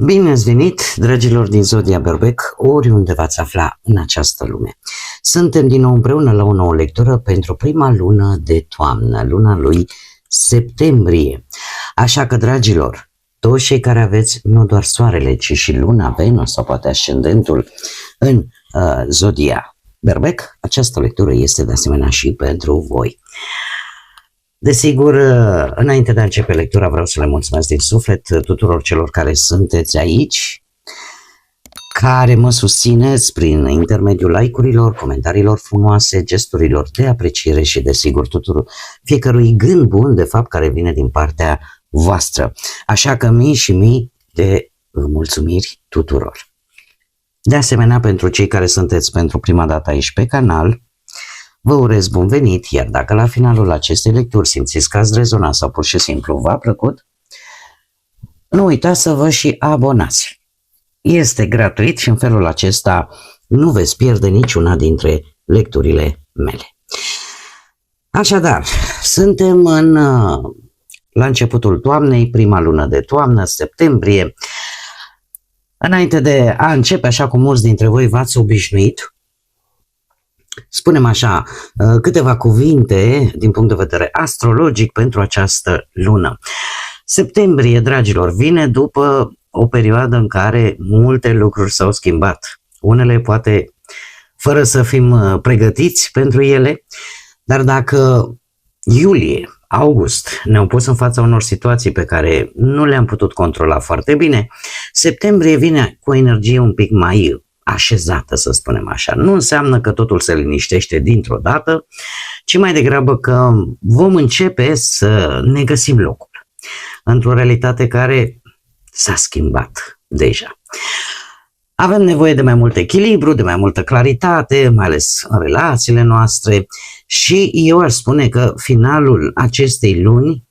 Bine ați venit, dragilor din Zodia Berbec, oriunde v-ați afla în această lume. Suntem din nou împreună la o nouă lectură pentru prima lună de toamnă, luna lui septembrie. Așa că, dragilor, toți cei care aveți nu doar soarele, ci și luna, Venus sau poate ascendentul în Zodia Berbec, această lectură este de asemenea și pentru voi. Desigur, înainte de a începe lectura, vreau să le mulțumesc din suflet tuturor celor care sunteți aici, care mă susțineți prin intermediul like-urilor, comentariilor frumoase, gesturilor de apreciere și, desigur, fiecărui gând bun, de fapt, care vine din partea voastră. Așa că mii și mii de mulțumiri tuturor. De asemenea, pentru cei care sunteți pentru prima dată aici pe canal, vă urez bun venit, iar dacă la finalul acestei lecturi simțiți că ați rezonat sau pur și simplu v-a plăcut, nu uitați să vă și abonați. Este gratuit și în felul acesta nu veți pierde niciuna dintre lecturile mele. Așadar, suntem la începutul toamnei, prima lună de toamnă, septembrie. Înainte de a începe, așa cum mulți dintre voi v-ați obișnuit, spunem așa, câteva cuvinte din punct de vedere astrologic pentru această lună. Septembrie, dragilor, vine după o perioadă în care multe lucruri s-au schimbat. Unele poate fără să fim pregătiți pentru ele, dar dacă iulie, august ne-au pus în fața unor situații pe care nu le-am putut controla foarte bine, septembrie vine cu o energie un pic mai așezată, să spunem așa. Nu înseamnă că totul se liniștește dintr-o dată, ci mai degrabă că vom începe să ne găsim locul într-o realitate care s-a schimbat deja. Avem nevoie de mai mult echilibru, de mai multă claritate, mai ales în relațiile noastre, și eu aș spune că finalul acestei luni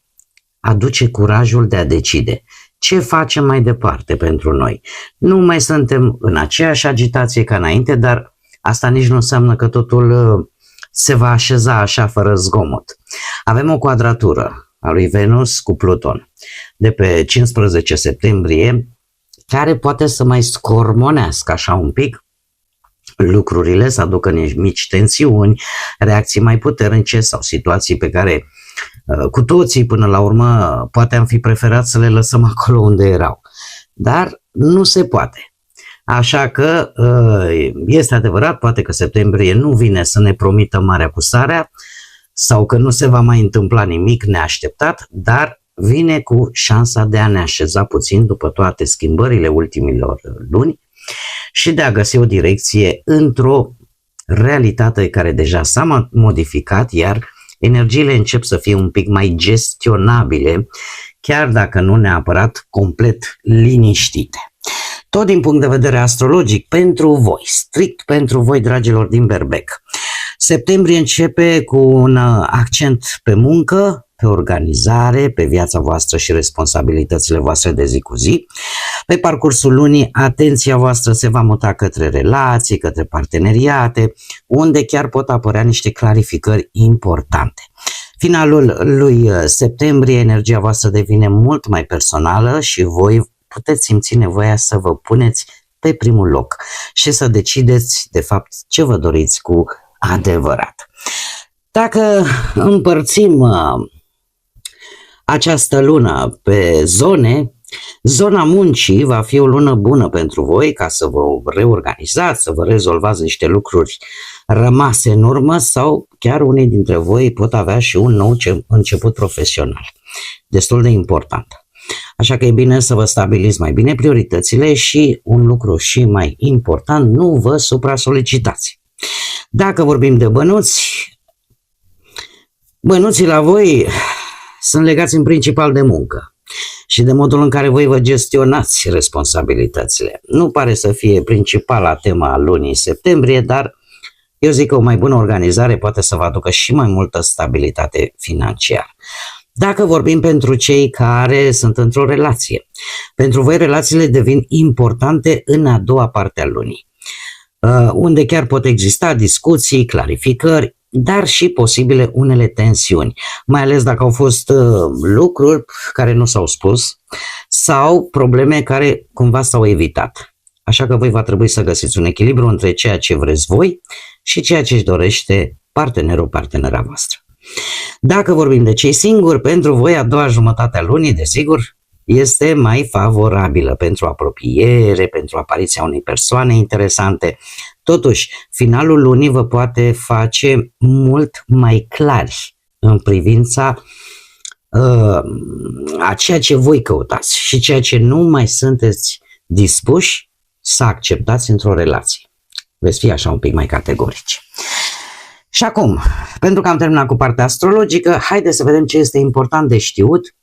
aduce curajul de a decide ce facem mai departe pentru noi. Nu mai suntem în aceeași agitație ca înainte, dar asta nici nu înseamnă că totul se va așeza așa fără zgomot. Avem o quadratură a lui Venus cu Pluton de pe 15 septembrie, care poate să mai scormonească așa un pic lucrurile, să aducă mici tensiuni, reacții mai puternice sau situații pe care cu toții până la urmă poate am fi preferat să le lăsăm acolo unde erau. Dar nu se poate. Așa că este adevărat, poate că septembrie nu vine să ne promită marea cu sarea sau că nu se va mai întâmpla nimic neașteptat, dar vine cu șansa de a ne așeza puțin după toate schimbările ultimilor luni și de a găsi o direcție într-o realitate care deja s-a modificat, iar energiile încep să fie un pic mai gestionabile, chiar dacă nu neapărat complet liniștite. Tot din punct de vedere astrologic, pentru voi, strict pentru voi, dragilor din Berbec, septembrie începe cu un accent pe muncă, pe organizare, pe viața voastră și responsabilitățile voastre de zi cu zi. Pe parcursul lunii, atenția voastră se va muta către relații, către parteneriate, unde chiar pot apărea niște clarificări importante. Finalul lui septembrie, energia voastră devine mult mai personală și voi puteți simți nevoia să vă puneți pe primul loc și să decideți, de fapt, ce vă doriți cu adevărat. Dacă împărțim această lună pe zone, zona muncii va fi o lună bună pentru voi ca să vă reorganizați, să vă rezolvați niște lucruri rămase în urmă sau chiar unii dintre voi pot avea și un nou început profesional, destul de important. Așa că e bine să vă stabiliți mai bine prioritățile și un lucru și mai important, nu vă supra-solicitați. Dacă vorbim de bănuți, bănuții la voi sunt legați în principal de muncă și de modul în care voi vă gestionați responsabilitățile. Nu pare să fie principala tema a lunii septembrie, dar eu zic că o mai bună organizare poate să vă aducă și mai multă stabilitate financiară. Dacă vorbim pentru cei care sunt într-o relație, pentru voi relațiile devin importante în a doua parte a lunii, unde chiar pot exista discuții, clarificări, dar și posibile unele tensiuni, mai ales dacă au fost lucruri care nu s-au spus sau probleme care cumva s-au evitat. Așa că voi va trebui să găsiți un echilibru între ceea ce vreți voi și ceea ce își dorește partenerul, partenera voastră. Dacă vorbim de cei singuri, pentru voi a doua jumătate a lunii, desigur, este mai favorabilă pentru apropiere, pentru apariția unei persoane interesante. Totuși, finalul lunii vă poate face mult mai clari în privința a ceea ce voi căutați și ceea ce nu mai sunteți dispuși să acceptați într-o relație. Veți fi așa un pic mai categorici. Și acum, pentru că am terminat cu partea astrologică, haideți să vedem ce este important de știut,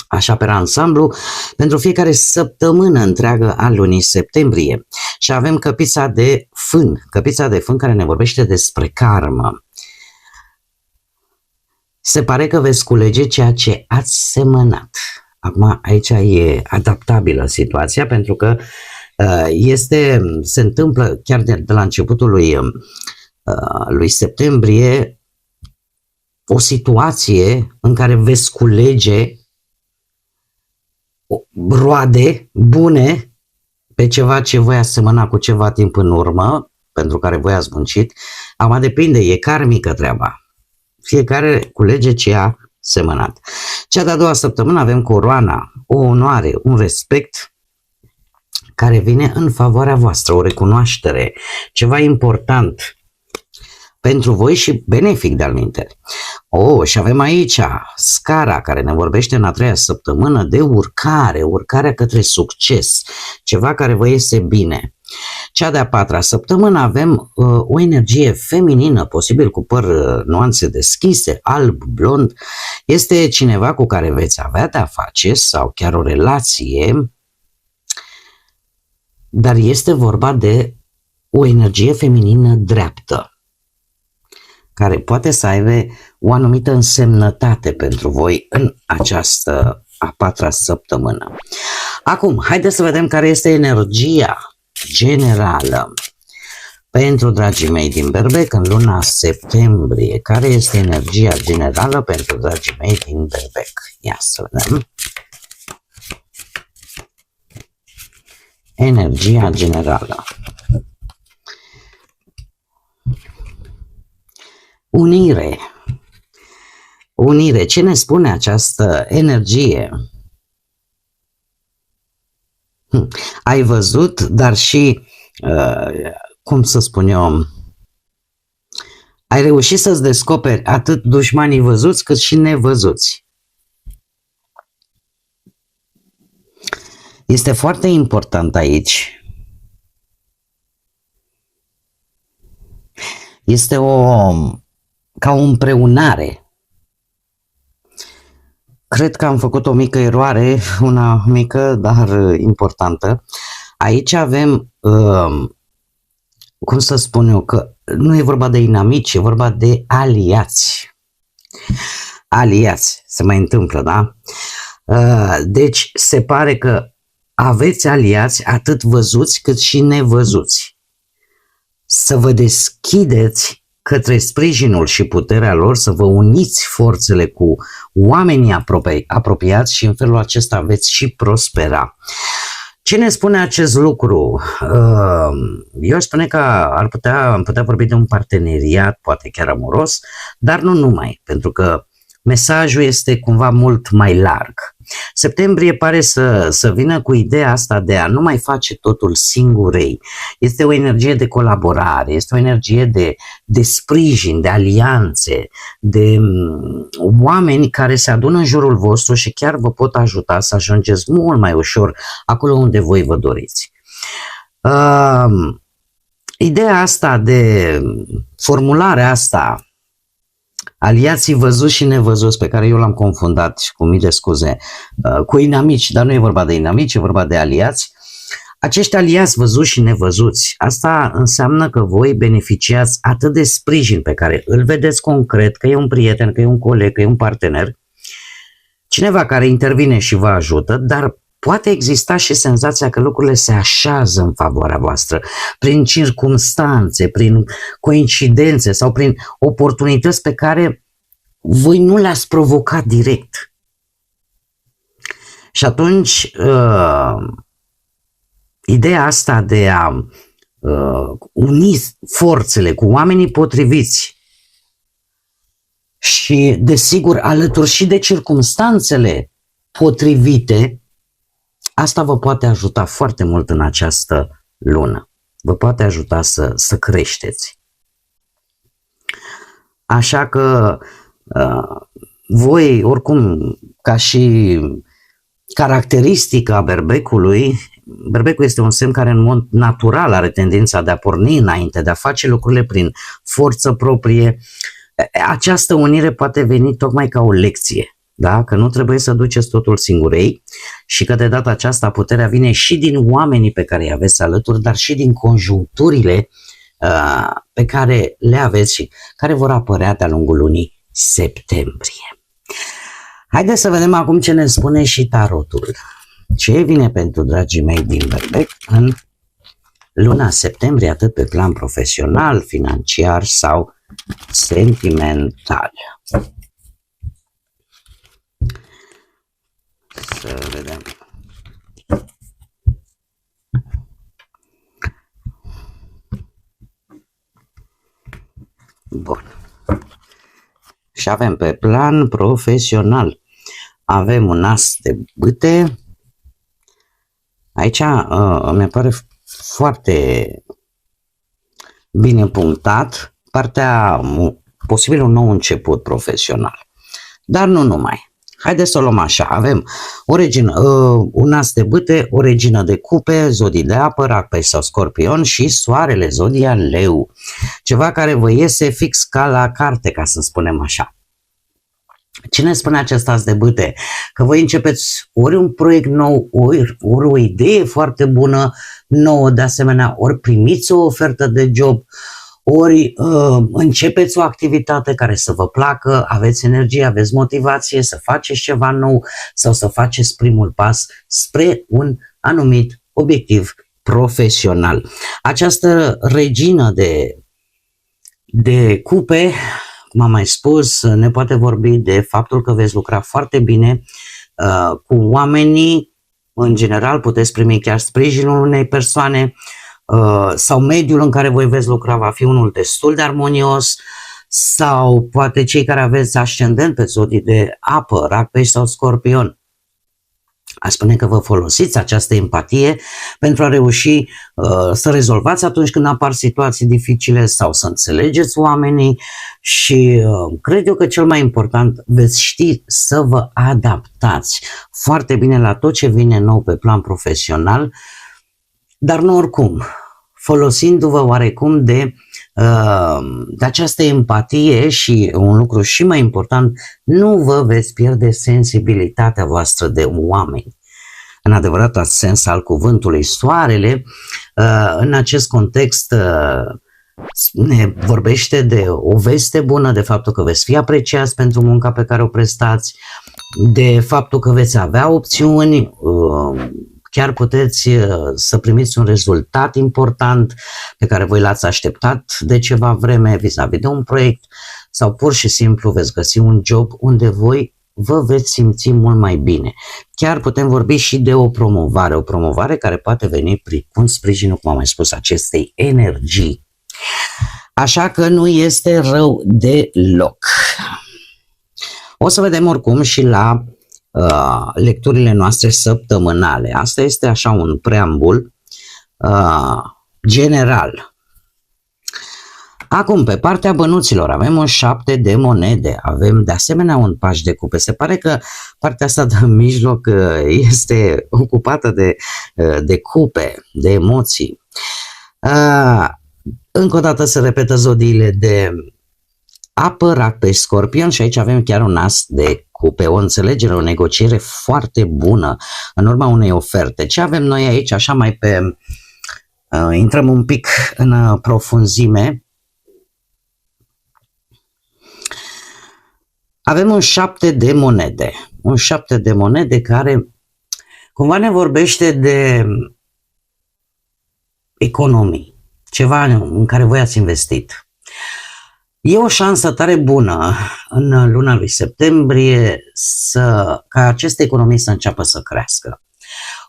așa pe ansamblu, pentru fiecare săptămână întreagă a lunii septembrie. Și avem căpița de fân care ne vorbește despre karmă. Se pare că veți culege ceea ce ați semănat. Acum, aici e adaptabilă situația, pentru că se întâmplă chiar de la începutul lui septembrie o situație în care veți culege roade bune pe ceva ce voi ați semănat cu ceva timp în urmă, pentru care voi ați muncit. Acum depinde, e karmică treaba. Fiecare culege ce a semănat. Cea de-a doua săptămână avem coroana, o onoare, un respect care vine în favoarea voastră, o recunoaștere, ceva important pentru voi și benefic de-al minteri. Și avem aici scara care ne vorbește în a treia săptămână de urcarea către succes, ceva care vă iese bine. Cea de-a patra săptămână avem o energie feminină, posibil cu păr nuanțe deschise, alb, blond. Este cineva cu care veți avea de-a face sau chiar o relație, dar este vorba de o energie feminină dreaptă, care poate să aibă o anumită însemnătate pentru voi în această a patra săptămână. Acum, haideți să vedem care este energia generală pentru dragii mei din Berbec în luna septembrie. Care este energia generală pentru dragii mei din Berbec? Ia să vedem. Energia generală. Unire. Unire. Ce ne spune această energie? Ai văzut, dar și, cum să spun eu, ai reușit să-ți descoperi atât dușmanii văzuți cât și nevăzuți. Este foarte important aici. Este ca o împreunare. Cred că am făcut o mică eroare, una mică, dar importantă. Aici avem, cum să spun eu, că nu e vorba de inamici, e vorba de aliați. Aliați, se mai întâmplă, da? Deci se pare că aveți aliați atât văzuți cât și nevăzuți. Să vă deschideți către sprijinul și puterea lor, să vă uniți forțele cu oamenii apropiați și în felul acesta veți și prospera. Ce ne spune acest lucru? Eu aș spune că am putea vorbi de un parteneriat, poate chiar amoros, dar nu numai, pentru că mesajul este cumva mult mai larg. Septembrie pare să vină cu ideea asta de a nu mai face totul singurei. Este o energie de colaborare, este o energie de sprijin, de alianțe, de oameni care se adună în jurul vostru și chiar vă pot ajuta să ajungeți mult mai ușor acolo unde voi vă doriți. Ideea asta de formularea asta, aliații văzuți și nevăzuți, pe care eu l-am confundat și cu mii de scuze, cu inamici, dar nu e vorba de inamici, e vorba de aliați. Acești aliați văzuți și nevăzuți, asta înseamnă că voi beneficiați atât de sprijin pe care îl vedeți concret, că e un prieten, că e un coleg, că e un partener, cineva care intervine și vă ajută, dar poate exista și senzația că lucrurile se așează în favoarea voastră, prin circumstanțe, prin coincidențe sau prin oportunități pe care voi nu le-ați provocat direct. Și atunci, ideea asta de a uni forțele cu oamenii potriviți și, desigur, alături și de circumstanțele potrivite, asta vă poate ajuta foarte mult în această lună. Vă poate ajuta să creșteți. Așa că voi, oricum, ca și caracteristică a berbecului, berbecul este un semn care în mod natural are tendința de a porni înainte, de a face lucrurile prin forță proprie. Această unire poate veni tocmai ca o lecție, da? Că nu trebuie să duceți totul singurei și că de data aceasta puterea vine și din oamenii pe care îi aveți alături, dar și din conjuncturile pe care le aveți și care vor apărea de-a lungul lunii septembrie. Haideți să vedem acum ce ne spune și tarotul. Ce vine pentru dragii mei din berbec în luna septembrie, atât pe plan profesional, financiar sau sentimental. Să vedem. Bun. Și avem pe plan profesional. Avem un as de bâte. Aici mi pare foarte bine punctat partea posibil un nou început profesional. Dar nu numai. Haideți să o luăm așa. Avem o regină, un as de bâte, o regină de cupe, zodii de apă, rac, pești sau scorpion și soarele, zodia leu. Ceva care vă iese fix ca la carte, ca să spunem așa. Cine spune acest as de bâte? Că voi începeți ori un proiect nou, ori o idee foarte bună nouă, de asemenea, ori primiți o ofertă de job, ori începeți o activitate care să vă placă, aveți energie, aveți motivație să faceți ceva nou sau să faceți primul pas spre un anumit obiectiv profesional. Această regină de cupe, cum am mai spus, ne poate vorbi de faptul că veți lucra foarte bine cu oamenii. În general puteți primi chiar sprijinul unei persoane sau mediul în care voi veți lucra va fi unul destul de armonios, sau poate cei care aveți ascendent pe zodii de apă, rac, pești sau scorpion. Aș spune că vă folosiți această empatie pentru a reuși să rezolvați atunci când apar situații dificile sau să înțelegeți oamenii și cred eu că cel mai important veți ști să vă adaptați foarte bine la tot ce vine nou pe plan profesional, dar nu oricum, folosindu-vă oarecum de această empatie și un lucru și mai important, nu vă veți pierde sensibilitatea voastră de oameni. În adevăratul sens al cuvântului, soarele, în acest context, ne vorbește de o veste bună, de faptul că veți fi apreciați pentru munca pe care o prestați, de faptul că veți avea opțiuni, chiar puteți să primiți un rezultat important pe care voi l-ați așteptat de ceva vreme vis-a-vis de un proiect sau pur și simplu veți găsi un job unde voi vă veți simți mult mai bine. Chiar putem vorbi și de o promovare care poate veni cu sprijinul, cum am mai spus, acestei energii. Așa că nu este rău deloc. O să vedem oricum și la lecturile noastre săptămânale. Asta este așa un preambul general. Acum, pe partea bănuților, avem un 7 de monede, avem de asemenea un paș de cupe. Se pare că partea asta de mijloc este ocupată de cupe, de emoții. Încă o dată se repetă zodiile de apă, rac, pești, scorpion și aici avem chiar un as de cupe, o înțelegere, o negociere foarte bună în urma unei oferte. Ce avem noi aici, așa mai pe... intrăm un pic în profunzime. Avem un 7 de monede. Un 7 de monede care Cumva ne vorbește de economii, ceva în care voi ați investit. E o șansă tare bună în luna lui septembrie ca aceste economii să înceapă să crească.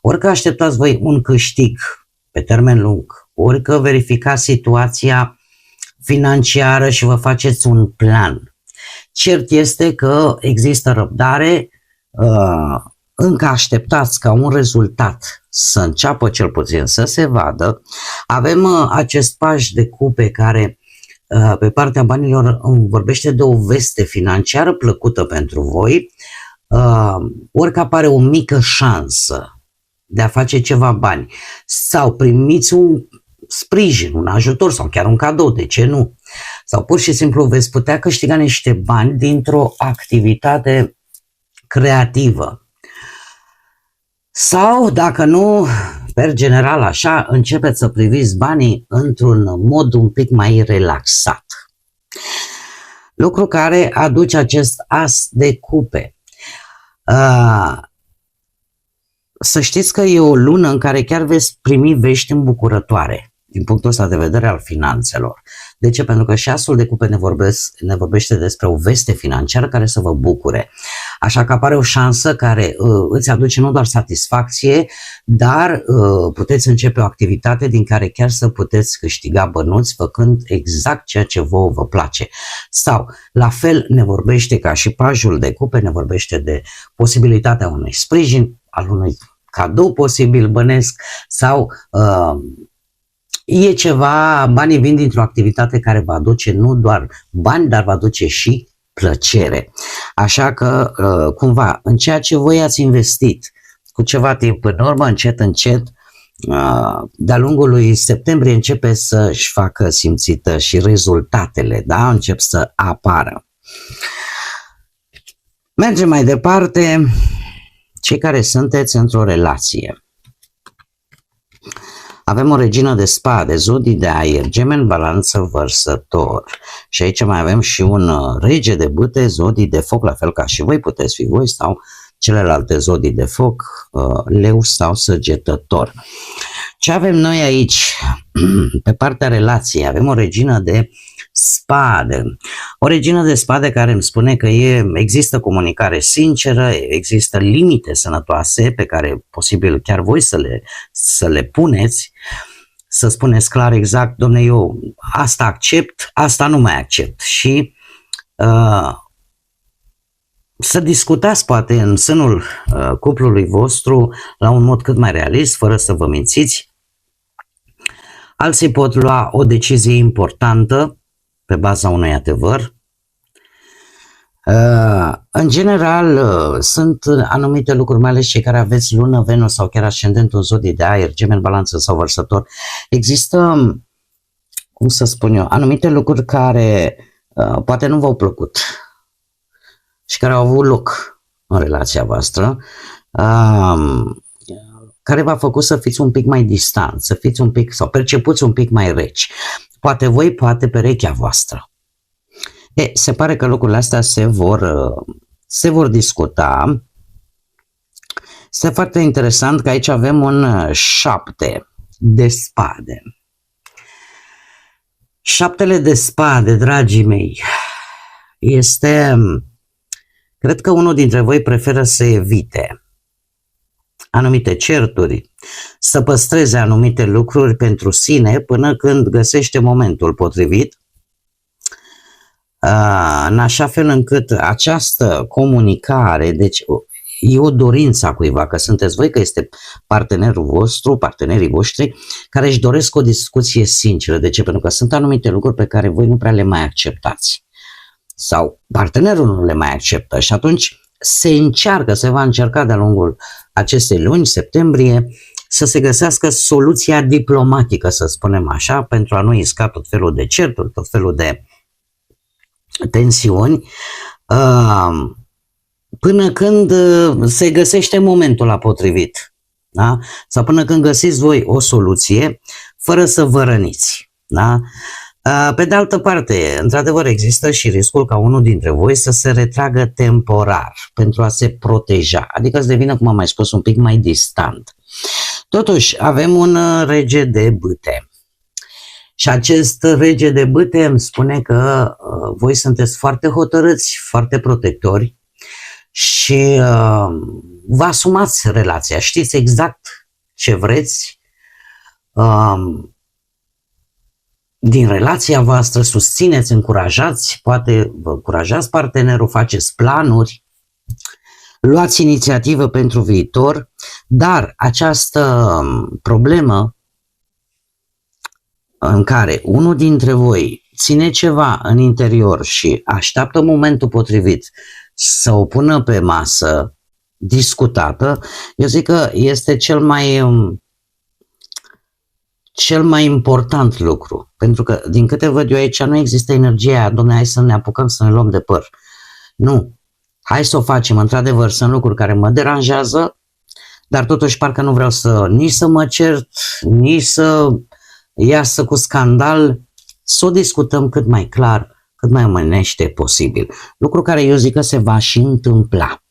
Ori că așteptați voi un câștig pe termen lung, ori că verificați situația financiară și vă faceți un plan. Cert este că există răbdare, încă așteptați ca un rezultat să înceapă cel puțin să se vadă. Avem acest paș de cupe care pe partea banilor vorbește de o veste financiară plăcută pentru voi, ori că apare o mică șansă de a face ceva bani sau primiți un sprijin, un ajutor sau chiar un cadou, de ce nu? Sau pur și simplu veți putea câștiga niște bani dintr-o activitate creativă. Sau, dacă nu, per general așa, începeți să priviți banii într-un mod un pic mai relaxat. Lucru care aduce acest as de cupe. Să știți că e o lună în care chiar veți primi vești îmbucurătoare din punctul ăsta de vedere al finanțelor. De ce? Pentru că și asul de cupe ne vorbește despre o veste financiară care să vă bucure. Așa că apare o șansă care îți aduce nu doar satisfacție, dar puteți începe o activitate din care chiar să puteți câștiga bănuți făcând exact ceea ce vouă vă place. Sau, la fel, ne vorbește ca și pajul de cupe, ne vorbește de posibilitatea unui sprijin, al unui cadou posibil bănesc sau e ceva, banii vin dintr-o activitate care va aduce nu doar bani, dar va aduce și plăcere. Așa că, cumva, în ceea ce voi ați investit cu ceva timp în urmă, încet, încet, de-a lungul lui septembrie începe să-și facă simțită și rezultatele, da? Încep să apară. Mergem mai departe. Cei care sunteți într-o relație. Avem o regină de spade, zodii de aer, Gemeni, Balanță, Vărsător. Și aici mai avem și un rege de bâte, zodii de foc, la fel ca și voi, puteți fi voi sau celelalte zodii de foc, Leu sau Săgetător. Ce avem noi aici? Pe partea relației avem o regină de spade. O regină de spade care îmi spune că există comunicare sinceră, există limite sănătoase pe care posibil chiar voi să le puneți, să spuneți clar exact, domne, eu asta accept, asta nu mai accept și să discutați poate în sânul cuplului vostru la un mod cât mai realist, fără să vă mințiți. Alții pot lua o decizie importantă pe baza unui adevăr. În general, sunt anumite lucruri, mai ales cei care aveți lună, Venus sau chiar ascendentul în zodii de aer, Gemeni, Balanță sau Vărsător. Există, cum să spun eu, anumite lucruri care poate nu v-au plăcut și care au avut loc în relația voastră, care v-a făcut să fiți un pic mai distanți, să fiți un pic sau percepuți un pic mai reci. Poate voi, poate perechea voastră. Se pare că lucrurile astea se vor discuta. Este foarte interesant că aici avem un 7 de spade. Șaptele de spade, dragii mei, cred că unul dintre voi preferă să evite anumite certuri, să păstreze anumite lucruri pentru sine până când găsește momentul potrivit, în așa fel încât această comunicare, deci e o dorință a cuiva, că sunteți voi, că este partenerul vostru, partenerii voștri, care își doresc o discuție sinceră. De ce? Pentru că sunt anumite lucruri pe care voi nu prea le mai acceptați. Sau partenerul nu le mai acceptă și atunci se va încerca de-a lungul acestei luni, septembrie, să se găsească soluția diplomatică, să spunem așa, pentru a nu isca tot felul de certuri, tot felul de tensiuni, până când se găsește momentul la potrivit, da? Sau până când găsiți voi o soluție fără să vă răniți. Da? Pe de altă parte, într-adevăr, există și riscul ca unul dintre voi să se retragă temporar pentru a se proteja, adică să devină, cum am mai spus, un pic mai distant. Totuși, avem un rege de bâte. Și acest rege de bâte îmi spune că voi sunteți foarte hotărâți, foarte protectori și vă asumați relația. Știți exact ce vreți din relația voastră, susțineți, încurajați, poate vă încurajați partenerul, faceți planuri, luați inițiativă pentru viitor, dar această problemă în care unul dintre voi ține ceva în interior și așteaptă momentul potrivit să o pună pe masă discutată, eu zic că este cel mai important lucru. Pentru că, din câte văd eu aici, nu există energia aia, dom'le, hai să ne apucăm să ne luăm de păr. Nu. Hai să o facem. Într-adevăr, sunt lucruri care mă deranjează, dar totuși parcă nu vreau nici să mă cert, nici să iasă cu scandal, să o discutăm cât mai clar, cât mai omenește posibil. Lucru care eu zic că se va și întâmpla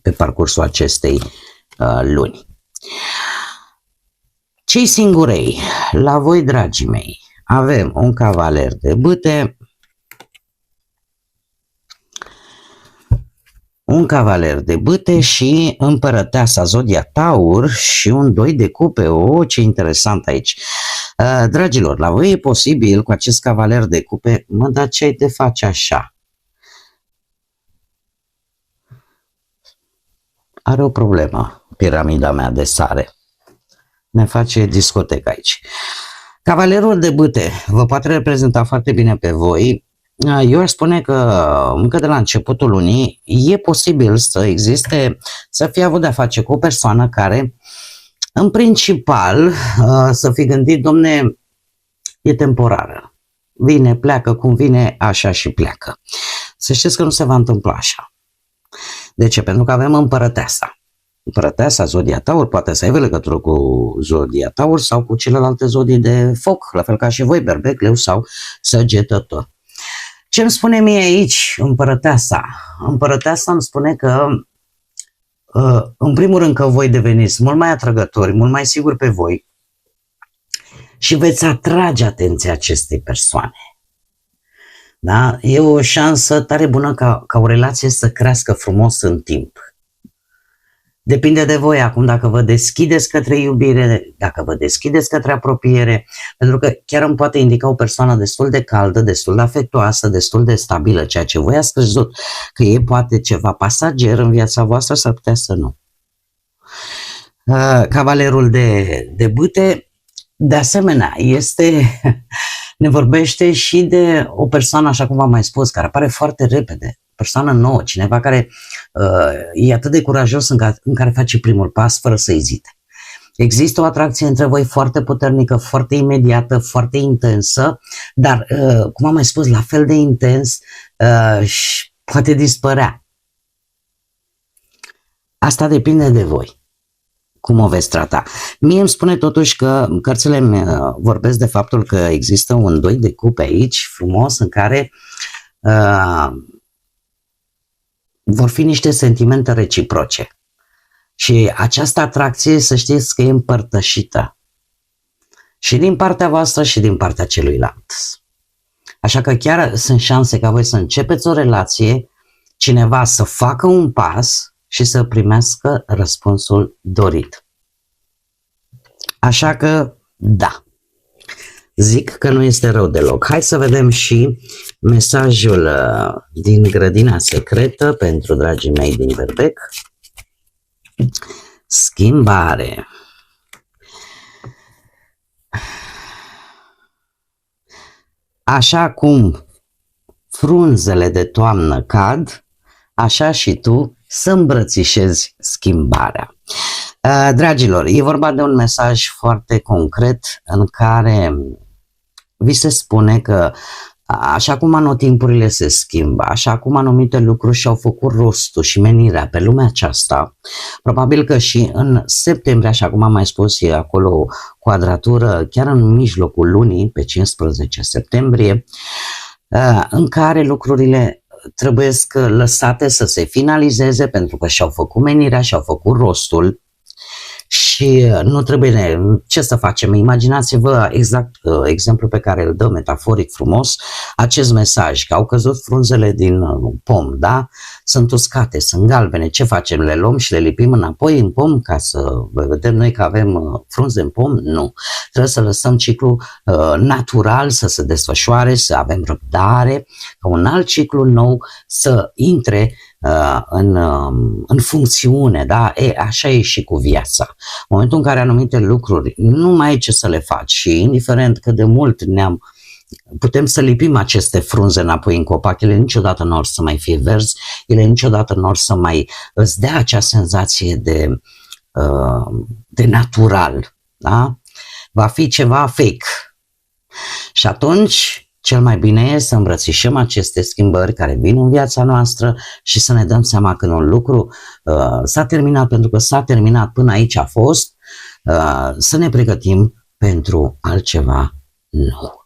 pe parcursul acestei luni. Cei singurei, la voi, dragii mei, avem un cavaler de bâte, un cavaler de bâte și împărăteasa Zodia Taur și un 2 de cupe. Oh, ce interesant aici! Dragilor, la voi e posibil cu acest cavaler de cupe, mă, dar ce ai de face așa? Are o problemă, piramida mea de sare. Ne face discotecă aici. Cavalerul de bâte vă poate reprezenta foarte bine pe voi. Eu aș spune că încă de la începutul lunii e posibil să existe, să fie avut de-a face cu o persoană care, în principal, să fi gândit, domne, e temporară. Vine, pleacă, cum vine, așa și pleacă. Să știți că nu se va întâmpla așa. De ce? Pentru că avem împărăteasa. Împărăteasa, Zodia Taur, poate să aibă legătură cu Zodia Taur sau cu celelalte zodii de foc, la fel ca și voi, Berbec, Leu sau Săgetător. Ce îmi spune mie aici împărăteasa? Împărăteasa îmi spune că, în primul rând, că voi deveniți mult mai atrăgători, mult mai siguri pe voi și veți atrage atenția acestei persoane. Da? E o șansă tare bună ca o relație să crească frumos în timp. Depinde de voi acum dacă vă deschideți către iubire, dacă vă deschideți către apropiere, pentru că chiar îmi poate indica o persoană destul de caldă, destul de afectuoasă, destul de stabilă, ceea ce voi ați crezut că e poate ceva pasager în viața voastră, s-ar putea să nu. Cavalerul de bâte, de asemenea, ne vorbește și de o persoană, așa cum v-am mai spus, care apare foarte repede. Persoană nouă, cineva care e atât de curajos în care face primul pas fără să ezite. Există o atracție între voi foarte puternică, foarte imediată, foarte intensă, dar, cum am mai spus, la fel de intens și poate dispărea. Asta depinde de voi. Cum o veți trata? Mie îmi spune totuși că cărțile îmi vorbesc de faptul că există un 2 de cupe aici, frumos, în care vor fi niște sentimente reciproce. Și această atracție, să știți că e împărtășită. Și din partea voastră și din partea celuilalt. Așa că chiar sunt șanse ca voi să începeți o relație, cineva să facă un pas și să primească răspunsul dorit. Așa că, da. Zic că nu este rău deloc. Hai să vedem și mesajul din grădina secretă pentru dragii mei din Berbec. Schimbare. Așa cum frunzele de toamnă cad, așa și tu să îmbrățișezi schimbarea. Dragilor, e vorba de un mesaj foarte concret în care vi se spune că Așa cum anotimpurile se schimbă, așa cum anumite lucruri și-au făcut rostul și menirea pe lumea aceasta, probabil că și în septembrie, așa cum am mai spus, e acolo o quadratură chiar în mijlocul lunii, pe 15 septembrie, în care lucrurile trebuie lăsate să se finalizeze pentru că și-au făcut menirea, și-au făcut rostul. Și nu trebuie, ce să facem? Imaginați-vă exact exemplul pe care îl dă metaforic frumos, acest mesaj, că au căzut frunzele din pom, da? Sunt uscate, sunt galbene, ce facem? Le luăm și le lipim înapoi în pom ca să vedem noi că avem frunze în pom? Nu. Trebuie să lăsăm ciclul natural să se desfășoare, să avem răbdare, ca un alt ciclu nou să intre în funcțiune, da? Așa e și cu viața. În momentul în care anumite lucruri nu mai ai ce să le faci și indiferent cât de mult putem să lipim aceste frunze înapoi în copac, ele niciodată nu or să mai fie verzi, ele niciodată nu or să mai îți dea acea senzație de natural, da? Va fi ceva fake. Și atunci cel mai bine e să îmbrățișăm aceste schimbări care vin în viața noastră și să ne dăm seama că un lucru s-a terminat pentru că s-a terminat, până aici a fost, să ne pregătim pentru altceva nou.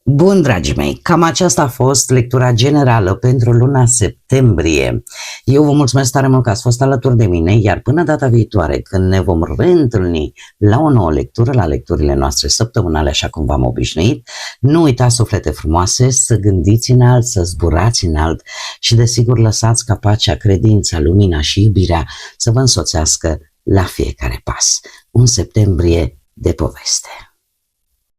Bun, dragii mei, cam aceasta a fost lectura generală pentru luna septembrie. Eu vă mulțumesc tare mult că ați fost alături de mine, iar până data viitoare, când ne vom reîntâlni la o nouă lectură, la lecturile noastre săptămânale, așa cum v-am obișnuit, nu uitați, suflete frumoase, să gândiți înalt, să zburați înalt și, desigur, lăsați ca pacea, credința, lumina și iubirea să vă însoțească la fiecare pas. Un septembrie de poveste.